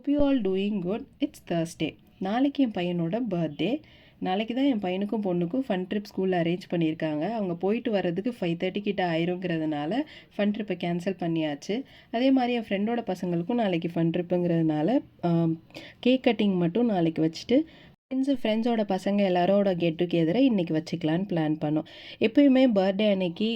Hope you all doing good. It's Thursday. நாளைக்கு என் பையனோட birthday. நாளைக்கு தான் என் பையனுக்கும் பொண்ணுக்கும் ஃபன் ட்ரிப் ஸ்கூலில் அரேஞ்ச் பண்ணியிருக்காங்க. அவங்க போயிட்டு வர்றதுக்கு 5:30 கிட்ட ஆயிருங்கிறதுனால ஃபன் ட்ரிப்பை கேன்சல் பண்ணியாச்சு. அதே மாதிரி என் ஃப்ரெண்டோட பசங்களுக்கும் நாளைக்கு ஃபன் ட்ரிப்புங்கிறதுனால கேக் கட்டிங் மட்டும் நாளைக்கு வச்சுட்டு ஃப்ரெண்ட்ஸோட பசங்க எல்லாரோட கெட் டுகெதரை இன்றைக்கி வச்சுக்கலான்னு பிளான் பண்ணோம். எப்போயுமே பர்த்டே அன்னைக்கு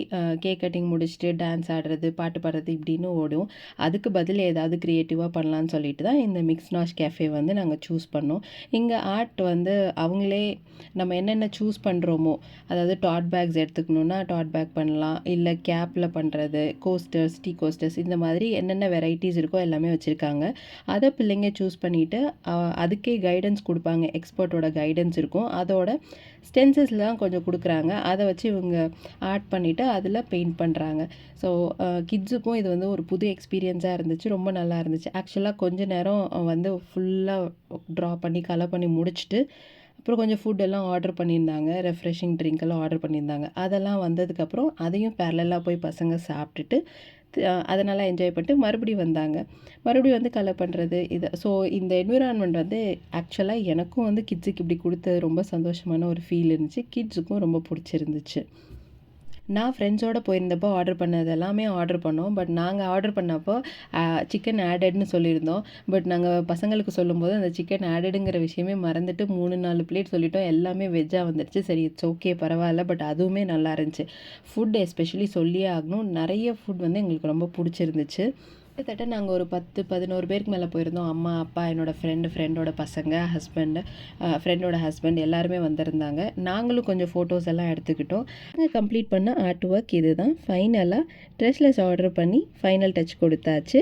கேக் கட்டிங் முடிச்சுட்டு டான்ஸ் ஆடுறது, பாட்டு பாடுறது இப்படின்னு ஓடும். அதுக்கு பதில் ஏதாவது க்ரியேட்டிவாக பண்ணலான்னு சொல்லிட்டு தான் இந்த மிக்ஸ் நாஷ் கேஃபே வந்து நாங்கள் சூஸ் பண்ணோம். இங்கே ஆர்ட் வந்து அவங்களே நம்ம என்னென்ன சூஸ் பண்ணுறோமோ, அதாவது டாட் பேக்ஸ் எடுத்துக்கணுன்னா டாட் பேக் பண்ணலாம், இல்லை கேப்பில் பண்ணுறது, கோஸ்டர்ஸ், டீ கோஸ்டர்ஸ், இந்த மாதிரி என்னென்ன வெரைட்டிஸ் இருக்கோ எல்லாமே வச்சுருக்காங்க. அதை பிள்ளைங்க சூஸ் பண்ணிவிட்டு அதுக்கே கைடன்ஸ் கொடுப்பாங்க. எக்ஸ்பர்ட்டோட கைடன்ஸ் இருக்கும். அதோட ஸ்டென்சில்ஸ்லாம் கொஞ்சம் கொடுக்குறாங்க. அதை வச்சு இவங்க ஆர்ட் பண்ணிவிட்டு அதில் பெயிண்ட் பண்ணுறாங்க. ஸோ கிட்ஸுக்கும் இது வந்து ஒரு புது எக்ஸ்பீரியன்ஸாக இருந்துச்சு. ரொம்ப நல்லா இருந்துச்சு. ஆக்சுவலாக கொஞ்ச நேரம் வந்து ஃபுல்லாக ட்ரா பண்ணி கலர் பண்ணி முடிச்சுட்டு அப்புறம் கொஞ்சம் ஃபுட்டெல்லாம் ஆர்டர் பண்ணியிருந்தாங்க. ரெஃப்ரெஷிங் ட்ரிங்க் எல்லாம் ஆர்டர் பண்ணியிருந்தாங்க. அதெல்லாம் வந்ததுக்கப்புறம் அதையும் பேரலாக போய் பசங்க சாப்பிட்டுட்டு அதனால் என்ஜாய் பண்ணிட்டு மறுபடியும் வந்தாங்க. மறுபடியும் வந்து கலர் பண்ணுறது இது. ஸோ இந்த என்விரான்மெண்ட் வந்து ஆக்சுவலாக எனக்கும் வந்து கிட்ஸுக்கு இப்படி கொடுத்தது ரொம்ப சந்தோஷமான ஒரு ஃபீல் இருந்துச்சு. கிட்ஸுக்கும் ரொம்ப பிடிச்சிருந்துச்சு. நான் ஃப்ரெண்ட்ஸோடு போயிருந்தப்போ ஆர்டர் பண்ணது எல்லாமே ஆர்டர் பண்ணோம். பட் நாங்கள் ஆர்டர் பண்ணப்போ சிக்கன் ஆடட்னு சொல்லியிருந்தோம். பட் நாங்கள் பசங்களுக்கு சொல்லும்போது அந்த சிக்கன் ஆடடுங்கிற விஷயமே மறந்துட்டு 3-4 பிளேட் சொல்லிட்டோம். எல்லாமே வெஜ்ஜாக வந்துடுச்சு. சரி, இட்ஸ் ஓகே, பரவாயில்ல. பட் அதுவுமே நல்லா இருந்துச்சு. ஃபுட் எஸ்பெஷலி சொல்லியே ஆகணும், நிறைய ஃபுட் வந்து எங்களுக்கு ரொம்ப பிடிச்சிருந்துச்சு. கிட்டத்தட்ட நாங்கள் ஒரு 10-11 பேருக்கு மேலே போயிருந்தோம். அம்மா, அப்பா, என்னோடய ஃப்ரெண்டோட பசங்க, ஹஸ்பண்டு, ஃப்ரெண்டோட ஹஸ்பண்ட் எல்லாருமே வந்திருந்தாங்க. நாங்களும் கொஞ்சம் ஃபோட்டோஸ் எல்லாம் எடுத்துக்கிட்டோம். நாங்கள் கம்ப்ளீட் பண்ண ஆர்ட் ஒர்க் இது தான். ஃபைனலாக ட்ரெஸ்லெஸ் ஆர்டர் பண்ணி ஃபைனல் டச் கொடுத்தாச்சு.